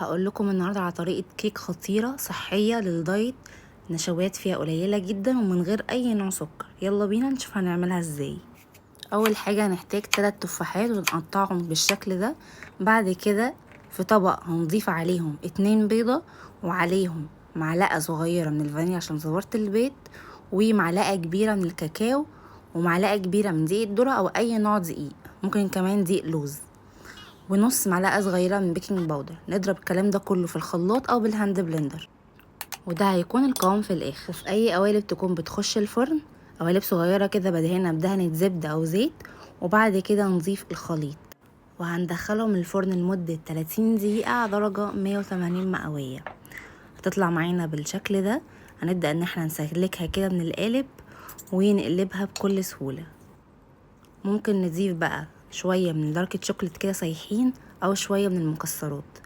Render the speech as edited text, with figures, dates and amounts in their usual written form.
هقول لكم النهارده على طريقه كيك خطيره صحيه للدايت. نشويات فيها قليله جدا ومن غير اي نوع سكر. يلا بينا نشوف هنعملها ازاي. اول حاجه هنحتاج 3 تفاحات ونقطعهم بالشكل ده. بعد كده في طبق هنضيف عليهم 2 بيضه وعليهم معلقه صغيره من الفانيليا عشان زورت البيت، ومعلقه كبيره من الكاكاو، ومعلقه كبيره من دقيق الذره او اي نوع دقيق، ممكن كمان دقيق لوز، ونص معلقه صغيره من بيكنج باودر. نضرب الكلام ده كله في الخلاط او بالهاند بلندر، وده هيكون القوام في الاخر. في اي قوالب تكون بتخش الفرن، قوالب صغيره كده بدهنها بدهنه زبده او زيت، وبعد كده نضيف الخليط وهندخلهم الفرن لمده 30 دقيقه على درجه 180 مئويه. هتطلع معانا بالشكل ده. هنبدا ان احنا نسلكها كده من القالب ونقلبها بكل سهوله. ممكن نضيف بقى شويه من دارك شوكليت كده سايحين او شويه من المكسرات.